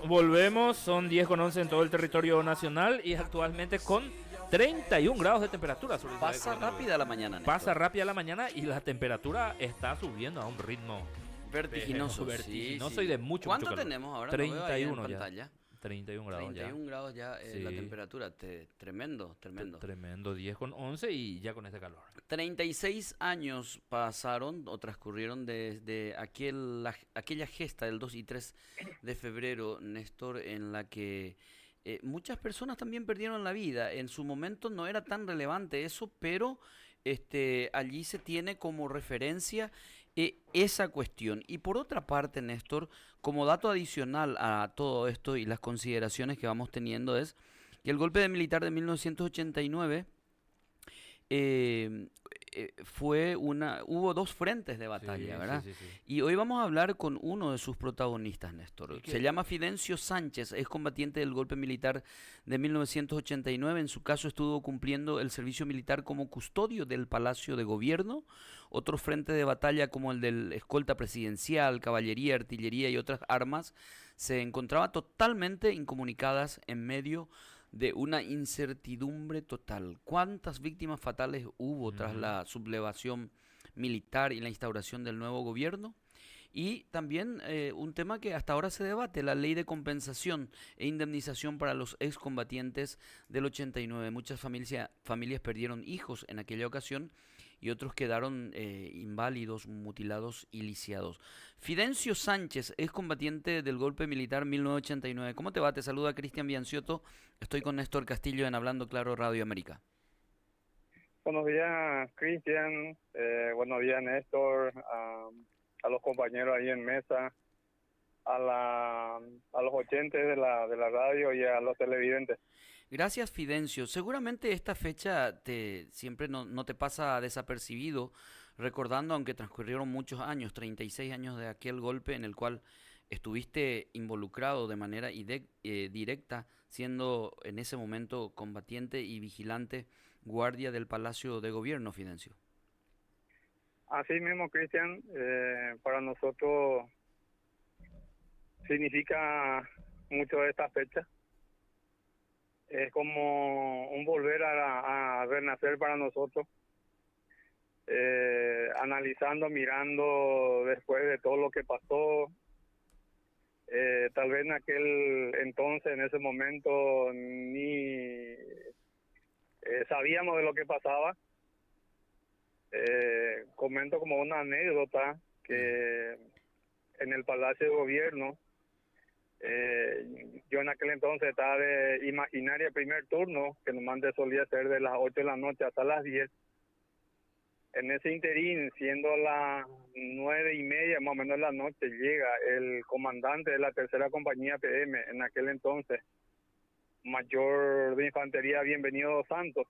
volvemos, son 10:11 en todo el territorio nacional y actualmente con 31 grados de temperatura. Pasa rápida la mañana, Néstor. Pasa rápida la mañana y la temperatura está subiendo a un ritmo vertiginoso. vertiginoso y de mucho ¿Cuánto calor. tenemos ahora? 31 no veo ahí en ya. pantalla. 31 grados 31 ya. grados ya Sí. la temperatura. Tremendo. Tremendo, 10:11 y ya con este calor. 36 años pasaron o transcurrieron desde aquella gesta del 2 y 3 de febrero, Néstor, en la que muchas personas también perdieron la vida. En su momento no era tan relevante eso, pero allí se tiene como referencia esa cuestión. Y por otra parte, Néstor, como dato adicional a todo esto y las consideraciones que vamos teniendo es que el golpe militar de 1989 hubo dos frentes de batalla, Sí, ¿verdad? sí, sí, sí. Y hoy vamos a hablar con uno de sus protagonistas, Néstor. ¿Y qué? Se llama Fidencio Sánchez, es combatiente del golpe militar de 1989. En su caso estuvo cumpliendo el servicio militar como custodio del Palacio de Gobierno. Otro frente de batalla como el del escolta presidencial, caballería, artillería y otras armas se encontraba totalmente incomunicadas en medio de una incertidumbre total. ¿Cuántas víctimas fatales hubo tras la sublevación militar y la instauración del nuevo gobierno? Y también un tema que hasta ahora se debate, la ley de compensación e indemnización para los excombatientes del 89. Muchas familias perdieron hijos en aquella ocasión y otros quedaron inválidos, mutilados y lisiados. Fidencio Sánchez, excombatiente del golpe militar 1989. ¿Cómo te va? Te saluda Cristian Bianciotto. Estoy con Néstor Castillo en Hablando Claro Radio América. Buenos días, Cristian. Buenos días, Néstor. A los compañeros ahí en mesa, a los oyentes de la radio y a los televidentes. Gracias, Fidencio. Seguramente esta fecha siempre no te pasa desapercibido, recordando, aunque transcurrieron muchos años, 36 años de aquel golpe en el cual estuviste involucrado de manera directa, siendo en ese momento combatiente y vigilante guardia del Palacio de Gobierno, Fidencio. Así mismo, Cristian, para nosotros significa mucho esta fecha. Es como un volver a renacer para nosotros, analizando, mirando después de todo lo que pasó. Tal vez en aquel entonces, en ese momento, ni sabíamos de lo que pasaba. Comento como una anécdota que en el Palacio de Gobierno, yo en aquel entonces estaba de imaginaria primer turno, que normalmente solía ser de las 8 de la noche hasta las 10. En ese interín, siendo las 9:30 más o menos de la noche, llega el comandante de la tercera compañía PM, en aquel entonces, mayor de infantería Bienvenido Dos Santos,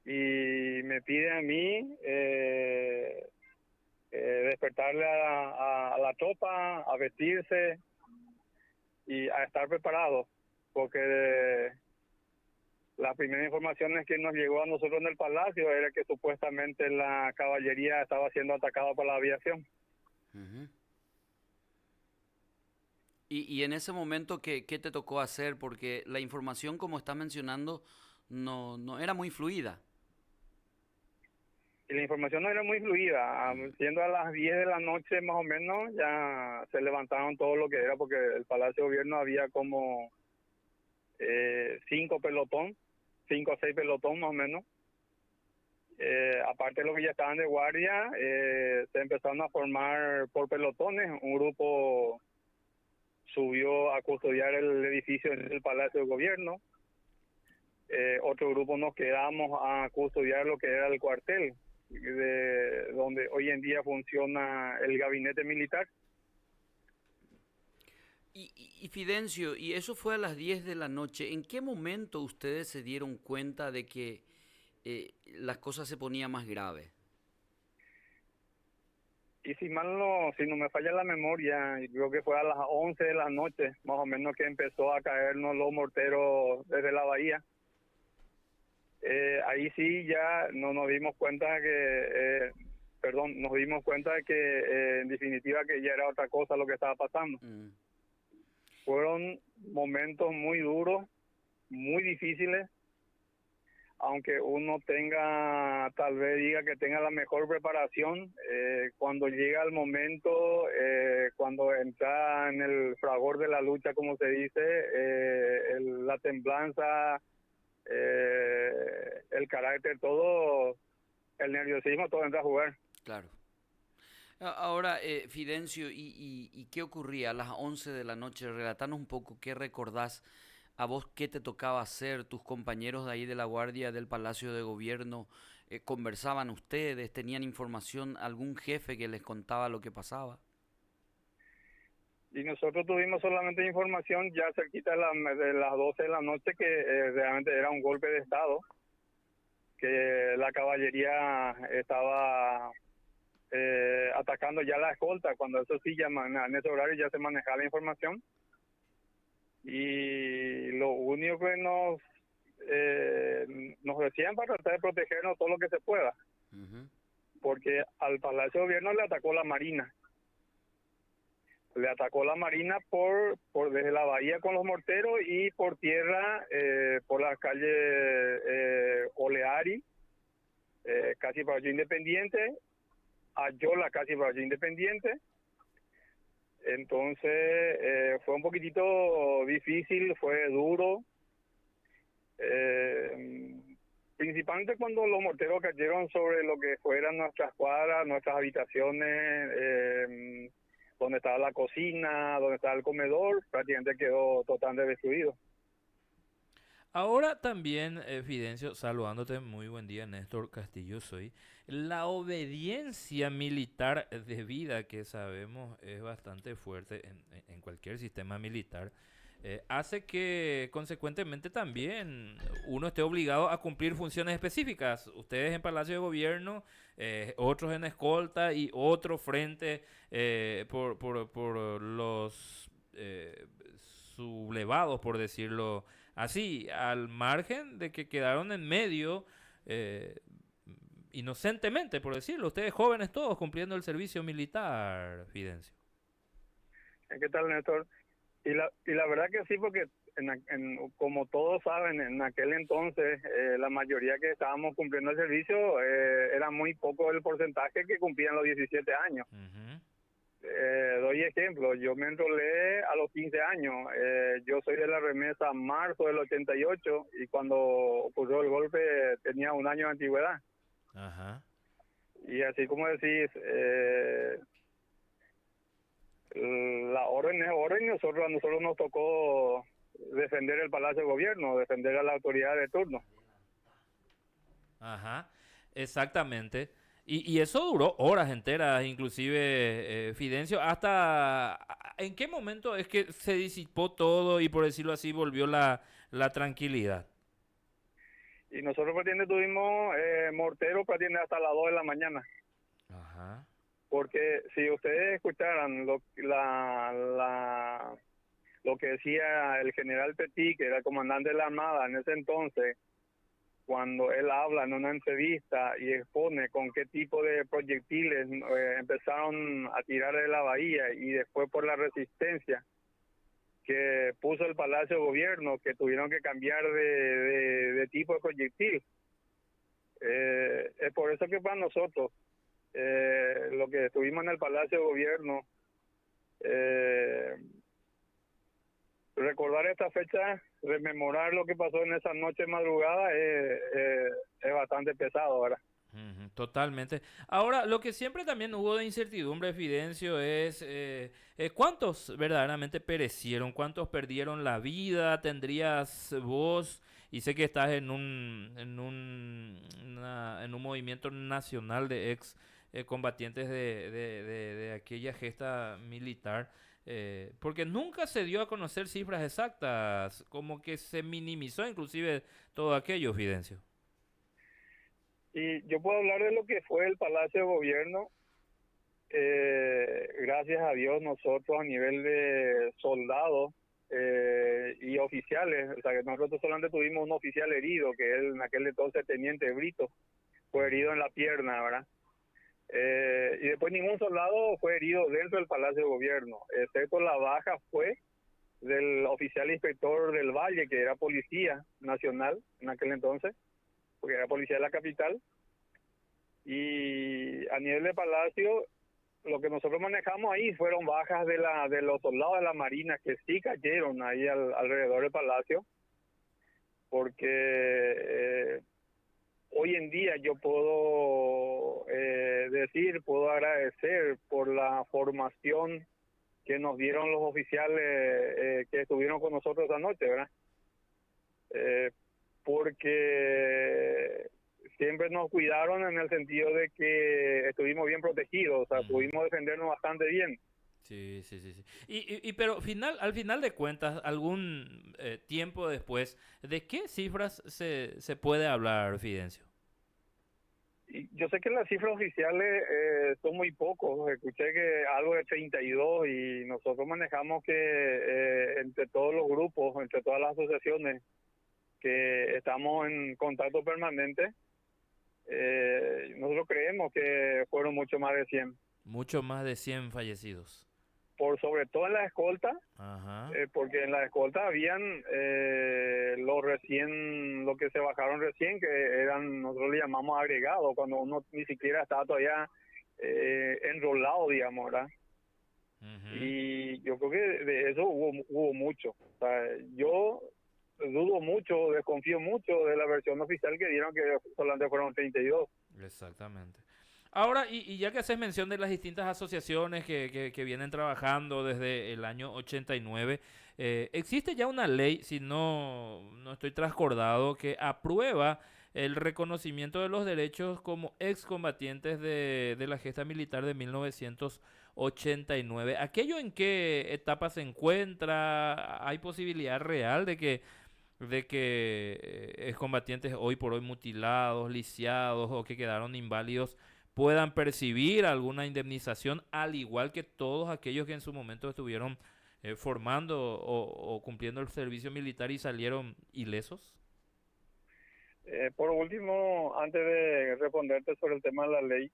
y me pide a mí despertarle a la tropa, a vestirse y a estar preparado, porque las primeras informaciones que nos llegó a nosotros en el palacio era que supuestamente la caballería estaba siendo atacada por la aviación. Uh-huh. Y en ese momento, ¿qué te tocó hacer? Porque la información, como estás mencionando, no era muy fluida. Y la información no era muy fluida. Siendo a las 10 de la noche más o menos, ya se levantaron todo lo que era, porque el Palacio de Gobierno había como 5 o 6 pelotón más o menos. Aparte de los que ya estaban de guardia, se empezaron a formar por pelotones. Un grupo subió a custodiar el edificio del Palacio de Gobierno. Otro grupo nos quedamos a custodiar lo que era el cuartel, de donde hoy en día funciona el gabinete militar. Y Fidencio, y eso fue a las 10 de la noche. ¿En qué momento ustedes se dieron cuenta de que las cosas se ponían más graves? Y si no me falla la memoria, creo que fue a las 11 de la noche, más o menos, que empezó a caernos los morteros desde la bahía. Ahí sí ya no nos dimos cuenta nos dimos cuenta de que en definitiva que ya era otra cosa lo que estaba pasando. fueron momentos muy duros, muy difíciles, aunque uno tenga, tal vez diga que tenga la mejor preparación, cuando llega el momento, cuando entra en el fragor de la lucha, como se dice, la temblanza, el carácter, todo, el nerviosismo, todo entra a jugar. Claro. Ahora, Fidencio, ¿y qué ocurría a las 11 de la noche? Relatanos un poco, ¿qué recordás? ¿A vos qué te tocaba hacer? ¿Tus compañeros de ahí de la guardia del Palacio de Gobierno conversaban ustedes? ¿Tenían información? ¿Algún jefe que les contaba lo que pasaba? Y nosotros tuvimos solamente información ya cerquita de las 12 de la noche que realmente era un golpe de Estado, que la caballería estaba atacando ya la escolta, cuando eso sí, ya en ese horario ya se manejaba la información. Y lo único que nos decían para tratar de protegernos todo lo que se pueda, porque al Palacio de Gobierno le atacó la Marina. Le atacó la Marina por desde la bahía con los morteros y por tierra, por la calle Oleari, casi para Valle Independiente, Ayola, casi para Valle Independiente. Entonces fue un poquitito difícil, fue duro, principalmente cuando los morteros cayeron sobre lo que fueran nuestras cuadras, nuestras habitaciones, donde estaba la cocina, donde estaba el comedor, prácticamente quedó totalmente destruido. Ahora también, Fidencio, saludándote, muy buen día, Néstor Castillo soy. La obediencia militar debida, que sabemos es bastante fuerte en cualquier sistema militar, hace que consecuentemente también uno esté obligado a cumplir funciones específicas. Ustedes en Palacio de Gobierno, otros en escolta y otro frente por los sublevados, por decirlo así, al margen de que quedaron en medio, inocentemente, por decirlo, ustedes jóvenes todos cumpliendo el servicio militar, Fidencio. ¿Qué tal, Néstor? Y la verdad que sí, porque como todos saben, en aquel entonces la mayoría que estábamos cumpliendo el servicio era muy poco el porcentaje que cumplían los 17 años. Uh-huh. Doy ejemplo, yo me enrolé a los 15 años, yo soy de la remesa marzo del 88 y cuando ocurrió el golpe tenía 1 año de antigüedad. Ajá. Y así como decís, la orden es orden y a nosotros nos tocó defender el Palacio de Gobierno, defender a la autoridad de turno. Ajá, exactamente. Y eso duró horas enteras, inclusive, Fidencio, hasta ¿en qué momento es que se disipó todo y por decirlo así volvió la tranquilidad? Y nosotros prácticamente tuvimos morteros prácticamente hasta las 2 de la mañana. Ajá. Porque si ustedes escucharan lo que decía el general Petit, que era el comandante de la Armada en ese entonces, cuando él habla en una entrevista y expone con qué tipo de proyectiles empezaron a tirar de la bahía y después por la resistencia que puso el Palacio de Gobierno, que tuvieron que cambiar de tipo de proyectil. Es por eso que para nosotros, lo que estuvimos en el Palacio de Gobierno, recordar esta fecha, rememorar lo que pasó en esa noche madrugada es bastante pesado, ¿verdad? Totalmente. Ahora, lo que siempre también hubo de incertidumbre, Fidencio, es cuántos verdaderamente perecieron, cuántos perdieron la vida. Tendrías vos, y sé que estás en un movimiento nacional de ex combatientes de aquella gesta militar, porque nunca se dio a conocer cifras exactas, como que se minimizó inclusive todo aquello, Fidencio. Y yo puedo hablar de lo que fue el Palacio de Gobierno. Gracias a Dios nosotros a nivel de soldados y oficiales, o sea que nosotros solamente tuvimos un oficial herido, que él en aquel entonces teniente Brito, fue herido en la pierna, ¿verdad? Y después ningún soldado fue herido dentro del Palacio de Gobierno, excepto la baja fue del oficial inspector del Valle, que era policía nacional en aquel entonces, porque era policía de la capital. Y a nivel de Palacio, lo que nosotros manejamos ahí fueron bajas de los soldados de la Marina que sí cayeron ahí alrededor del Palacio, porque hoy en día yo puedo puedo agradecer por la formación que nos dieron los oficiales que estuvieron con nosotros esa noche, ¿verdad? Porque siempre nos cuidaron en el sentido de que estuvimos bien protegidos, o sea, pudimos defendernos bastante bien. Sí, sí, sí, sí. Pero al final de cuentas, algún tiempo después, ¿de qué cifras se puede hablar, Fidencio? Y yo sé que las cifras oficiales son muy pocos, escuché que algo de 32 y nosotros manejamos que entre todos los grupos, entre todas las asociaciones que estamos en contacto permanente, nosotros creemos que fueron mucho más de 100. Mucho más de 100 fallecidos. Por sobre todo en la escolta, Ajá. porque en la escolta habían lo que se bajaron recién, que eran, nosotros le llamamos agregados, cuando uno ni siquiera estaba todavía enrolado, digamos, ¿verdad? Y yo creo que de eso hubo mucho. O sea, yo dudo mucho, desconfío mucho de la versión oficial que dieron, que solamente fueron 32. Exactamente. Ahora, y ya que haces mención de las distintas asociaciones que vienen trabajando desde el año 89, existe ya una ley, si no estoy trascordado, que aprueba el reconocimiento de los derechos como excombatientes de la gesta militar de 1989. ¿Aquello en qué etapa se encuentra? ¿Hay posibilidad real de que excombatientes hoy por hoy mutilados, lisiados o que quedaron inválidos puedan percibir alguna indemnización, al igual que todos aquellos que en su momento estuvieron formando o cumpliendo el servicio militar y salieron ilesos? Por último, antes de responderte sobre el tema de la ley,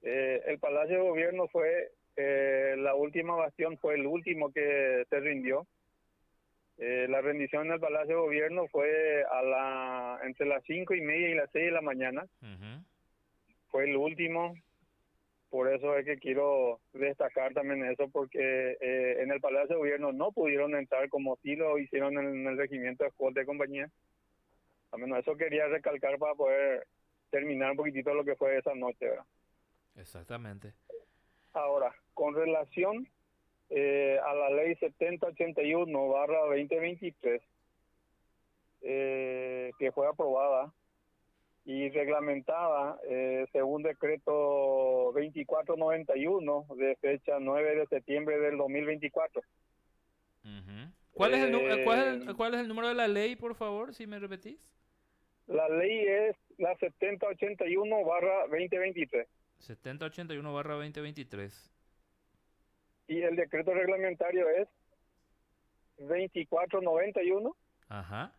el Palacio de Gobierno fue la última bastión, fue el último que se rindió. La rendición en el Palacio de Gobierno fue entre las 5:30 y las 6 de la mañana. Fue el último, por eso es que quiero destacar también eso, porque en el Palacio de Gobierno no pudieron entrar como sí lo hicieron en el regimiento de escolta de compañía. Al menos eso quería recalcar para poder terminar un poquitito lo que fue esa noche, ¿verdad? Exactamente. Ahora, con relación a la ley 7081/2023, que fue aprobada y reglamentada según decreto 2491 de fecha 9 de septiembre del 2024. ¿Cuál es el número de la ley, por favor, si me repetís? La ley es la 7081/2023. 7081/2023. Y el decreto reglamentario es 2491 Ajá.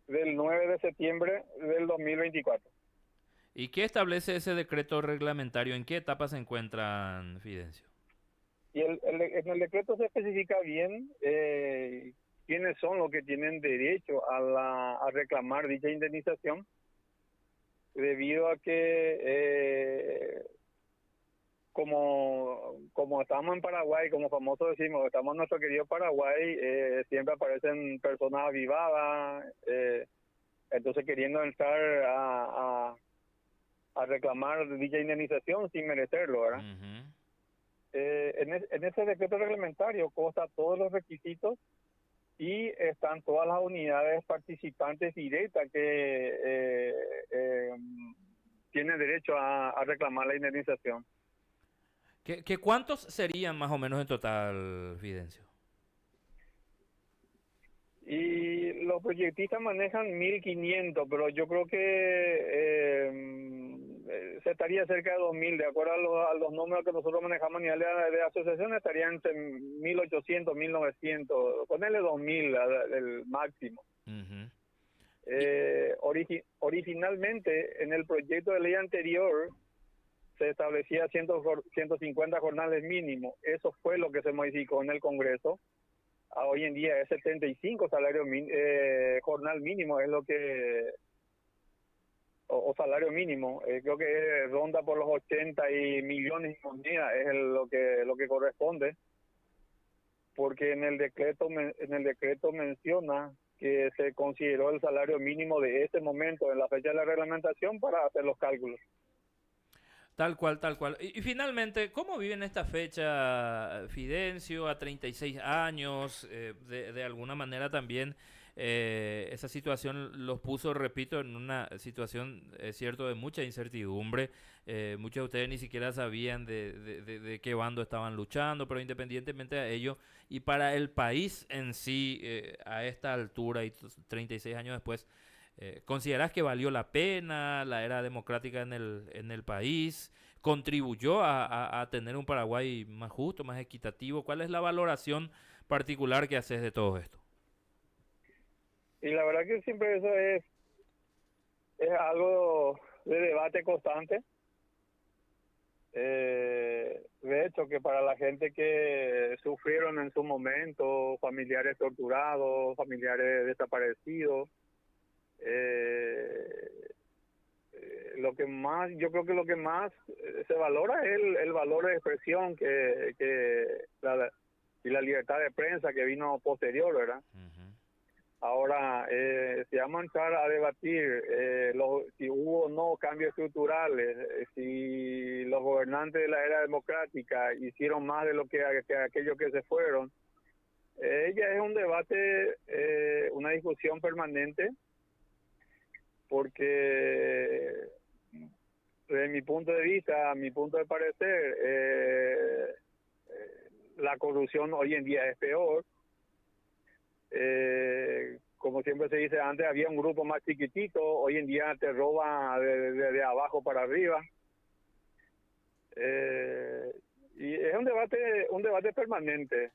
del 9 de septiembre del 2024. ¿Y qué establece ese decreto reglamentario? ¿En qué etapa se encuentran, Fidencio? Y en el decreto se especifica bien quiénes son los que tienen derecho a reclamar dicha indemnización, debido a que como estamos en Paraguay, como famoso decimos, estamos en nuestro querido Paraguay, siempre aparecen personas avivadas, entonces queriendo entrar a reclamar dicha indemnización sin merecerlo, ¿verdad? En ese decreto reglamentario consta todos los requisitos y están todas las unidades participantes directas que tienen derecho a reclamar la indemnización. ¿Qué cuántos serían más o menos en total, Fidencio? Y los proyectistas manejan 1.500, pero yo creo que se estaría cerca de 2.000, de acuerdo a los números que nosotros manejamos a nivel de asociación, estaría entre 1.800, 1.900, ponerle 2.000 el máximo. Originalmente, en el proyecto de ley anterior, se establecía 150 jornales mínimo. Eso fue lo que se modificó en el Congreso hoy en día es 75 jornal mínimo, es lo que, o salario mínimo, creo que ronda por los 80 y millones de monedas, es lo que corresponde, porque en el decreto menciona que se consideró el salario mínimo de ese momento, en la fecha de la reglamentación, para hacer los cálculos. Tal cual, tal cual. Y finalmente, ¿cómo vive en esta fecha Fidencio a 36 años? De alguna manera también esa situación los puso, repito, en una situación, es cierto, de mucha incertidumbre. Muchos de ustedes ni siquiera sabían de qué bando estaban luchando, pero independientemente de ello, y para el país en sí, a esta altura y 36 años después, ¿considerás que valió la pena la era democrática en el país? ¿Contribuyó a tener un Paraguay más justo, más equitativo? ¿Cuál es la valoración particular que haces de todo esto? Y la verdad que siempre eso es algo de debate constante. De hecho, que para la gente que sufrieron en su momento, familiares torturados, familiares desaparecidos, yo creo que lo que más se valora es el valor de expresión y la libertad de prensa que vino posterior, ¿verdad? Uh-huh. Ahora, si vamos a entrar a debatir si hubo o no cambios estructurales, si los gobernantes de la era democrática hicieron más de lo que aquellos que se fueron, ya es un debate, una discusión permanente, porque desde mi punto de vista, a mi punto de parecer, la corrupción hoy en día es peor. Como siempre se dice, antes había un grupo más chiquitito, hoy en día te roba de abajo para arriba. Y es un debate permanente.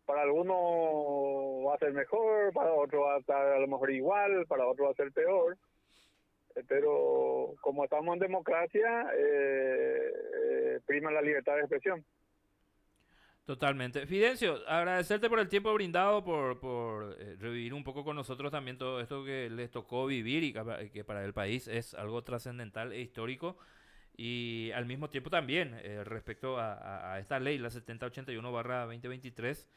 Para algunos va a ser mejor, para otros va a estar a lo mejor igual, para otros va a ser peor. Pero como estamos en democracia, prima la libertad de expresión. Totalmente. Fidencio, agradecerte por el tiempo brindado, por revivir un poco con nosotros también todo esto que les tocó vivir y que para el país es algo trascendental e histórico. Y al mismo tiempo también, respecto a esta ley, la 7081/2023,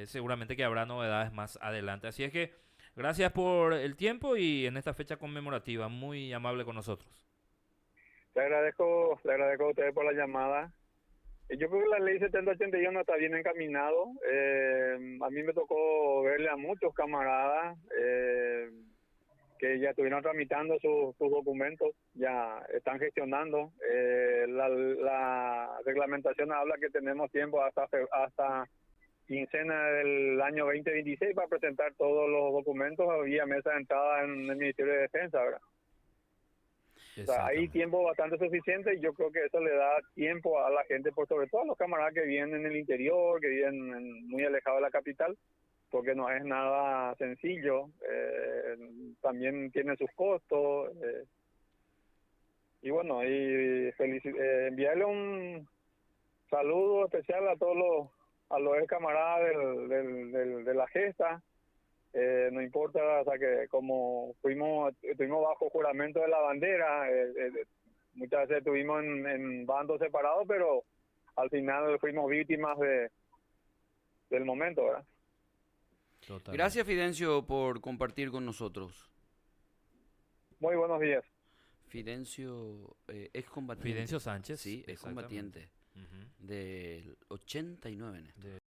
seguramente que habrá novedades más adelante. Así es que gracias por el tiempo y en esta fecha conmemorativa, muy amable con nosotros. Le agradezco a ustedes por la llamada. Yo creo que la ley 7081 está bien encaminado. A mí me tocó verle a muchos camaradas que ya estuvieron tramitando sus documentos, ya están gestionando. La reglamentación habla que tenemos tiempo hasta quincena del año 2026 para presentar todos los documentos vía mesa de entrada en el Ministerio de Defensa, ¿verdad? O sea, hay tiempo bastante suficiente y yo creo que eso le da tiempo a la gente, por sobre todo a los camaradas que viven en el interior, que viven muy alejados de la capital, porque no es nada sencillo, también tiene sus costos. Y bueno, enviarle un saludo especial a todos los ex camaradas de la gesta. No importa, o sea, que como estuvimos bajo juramento de la bandera, muchas veces estuvimos en bandos separados, pero al final fuimos víctimas del momento, ¿verdad? Totalmente. Gracias, Fidencio, por compartir con nosotros. Muy buenos días. Fidencio, excombatiente. Fidencio Sánchez. Sí, excombatiente. Del 89.